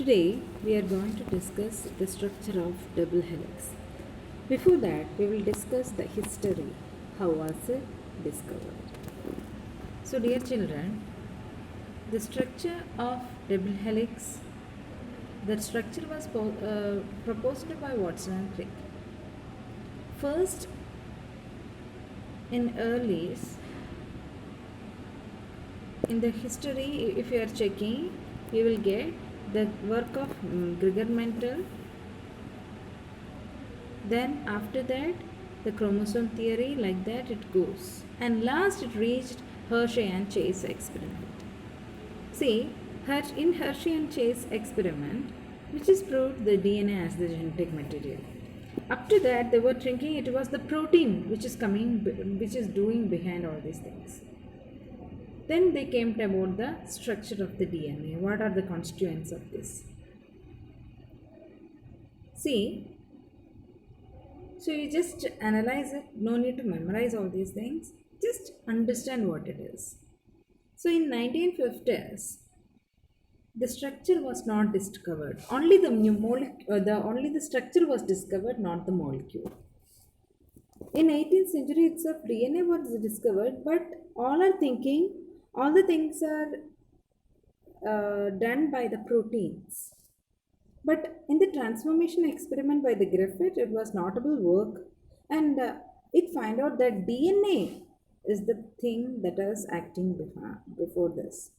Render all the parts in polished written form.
Today we are going to discuss the structure of double helix. Before that, we will discuss the history. How was it discovered? So, dear children, the structure of double helix, the structure was proposed by Watson and Crick. First, in the history, if you are checking, you will get the work of Gregor Mendel. Then after that, the chromosome theory, like that it goes. And last it reached Hershey and Chase experiment. See, in Hershey and Chase experiment, which is proved the DNA as the genetic material. Up to that, they were thinking it was the protein which is doing behind all these things. Then they came to about the structure of the DNA. What are the constituents of this? See, so you just analyze it, no need to memorize all these things, just understand what it is. So in 1950s, the structure was not discovered. Only the structure was discovered, not the molecule. In 18th century itself, DNA was discovered, but all are thinking all the things are done by the proteins. But in the transformation experiment by the Griffith, it was notable work, and it find out that DNA is the thing that is acting before this.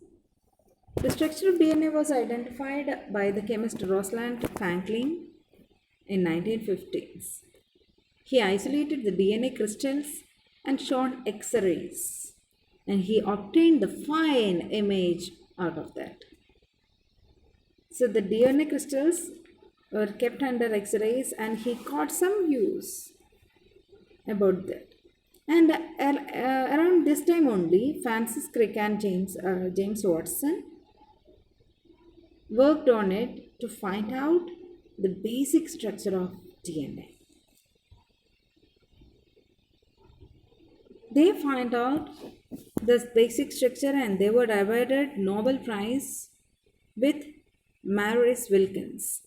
The structure of DNA was identified by the chemist Rosalind Franklin in 1950s. He isolated the DNA crystals and shot X-rays, and he obtained the fine image out of that. So the DNA crystals were kept under X-rays, and he got some views about that. And around this time only, Francis Crick and James Watson worked on it to find out the basic structure of DNA. They find out this basic structure, and they were awarded Nobel Prize with Maurice Wilkins.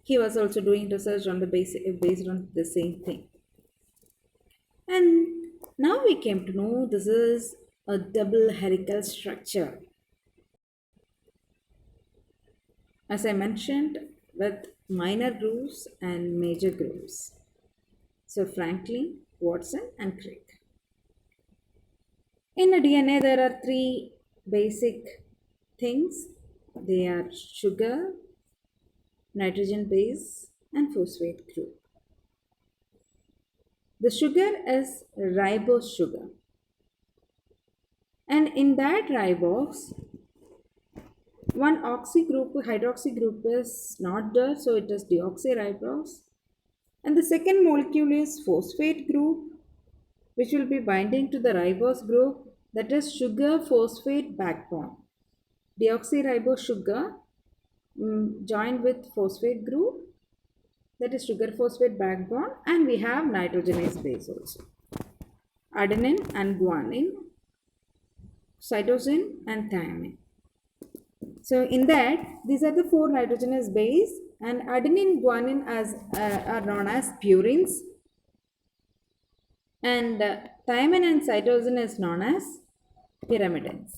He was also doing research on the based on the same thing. And now we came to know this is a double helical structure. As I mentioned, with minor grooves and major grooves. So Franklin, Watson, and Crick. In a DNA, there are three basic things. They are sugar, nitrogen base, and phosphate group. The sugar is ribose sugar. And in that ribose, one hydroxy group is not there, so it is deoxyribose. And the second molecule is phosphate group, which will be binding to the ribose group, that is sugar phosphate backbone. Deoxyribose sugar joined with phosphate group, that is sugar phosphate backbone, and we have nitrogenase base also. Adenine and guanine, cytosine and thymine. So in that, these are the four nitrogenous base, and adenine, guanine are known as purines, and thymine and cytosine is known as pyrimidines.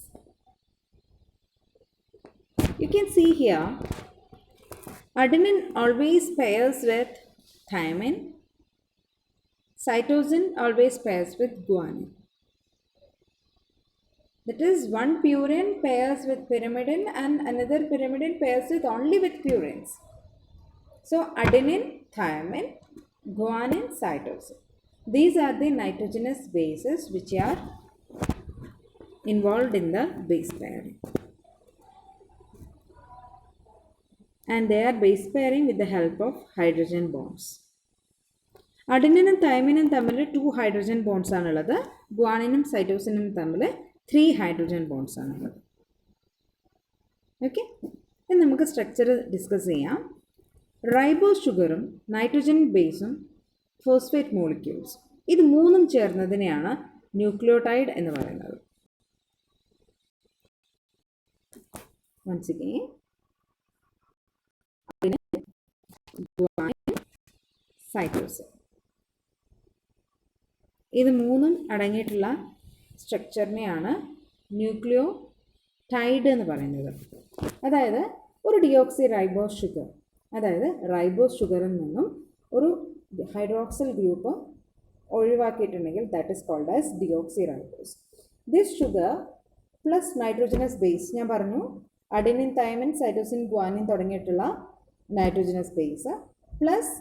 You can see here, adenine always pairs with thymine, cytosine always pairs with guanine. That is, one purine pairs with pyrimidine and another pyrimidine pairs only with purines. So adenine, thymine, guanine, cytosine. These are the nitrogenous bases which are involved in the base pairing. And they are base pairing with the help of hydrogen bonds. Adenine and thymine തമ്മിൽ 2 hydrogen bonds ആണുള്ളത്. Guanine cytosine തമ്മിൽ 3 hydrogen bonds ആണുള്ളത്. Okay, ഇനി നമുക്ക് structure discuss ചെയ്യാം. Ribose ഷുഗറും nitrogen ബേസും phosphate molecules, ഇത് മൂന്നും ചേർന്നതിനെയാണ് ന്യൂക്ലിയോടൈഡ് എന്ന് പറയുന്നത്. Once again, cytosine. ഇത് മൂന്നും അടങ്ങിയിട്ടുള്ള സ്ട്രക്ചറിനെയാണ് ന്യൂക്ലിയോടൈഡ് എന്ന് പറയുന്നത്. അതായത് ഒരു ഡിയോക്സി റൈബോസ് ഷുഗർ, അതായത് റൈബോസ് ഷുഗറിൽ നിന്നും ഒരു ഹൈഡ്രോക്സിൽ ഗ്രൂപ്പ് ഒഴിവാക്കിയിട്ടുണ്ടെങ്കിൽ that is called as deoxyribose. This sugar plus nitrogenous base, ഞാൻ പറഞ്ഞു അഡിനിൻ, തൈമിൻ, സൈറ്റോസിൻ, ഗ്വാനിൻ തുടങ്ങിയിട്ടുള്ള nitrogenous base plus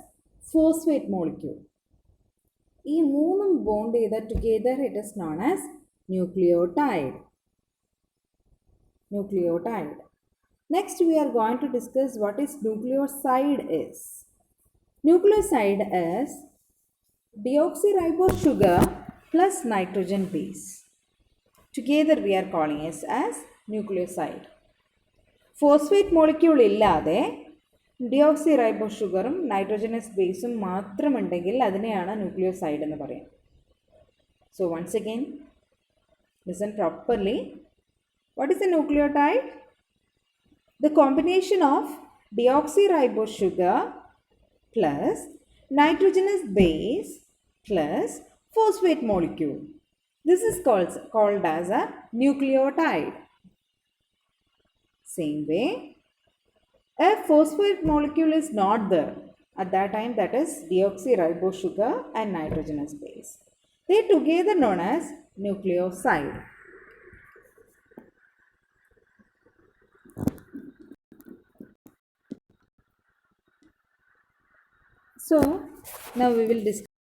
phosphate molecule, ഈ മൂന്നും ബോണ്ട് ചെയ്ത together it is known as nucleotide. Nucleotide. Next we are going to discuss what is nucleoside is. Nucleoside is deoxyribose sugar plus nitrogen base. Together we are calling it as nucleoside. Phosphate molecule illade deoxyribose sugarum nitrogenous baseum മാത്രം ഉണ്ടെങ്കിൽ അതിനെയാണ് nucleoside എന്ന് പറയും. So once again listen properly. What is a nucleotide? The combination of deoxyribose sugar plus nitrogenous base plus phosphate molecule. This is called as a nucleotide. Same way, a phosphate molecule is not there at that time, that is deoxyribose sugar and nitrogenous base. They are together known as nucleoside. So now we will discuss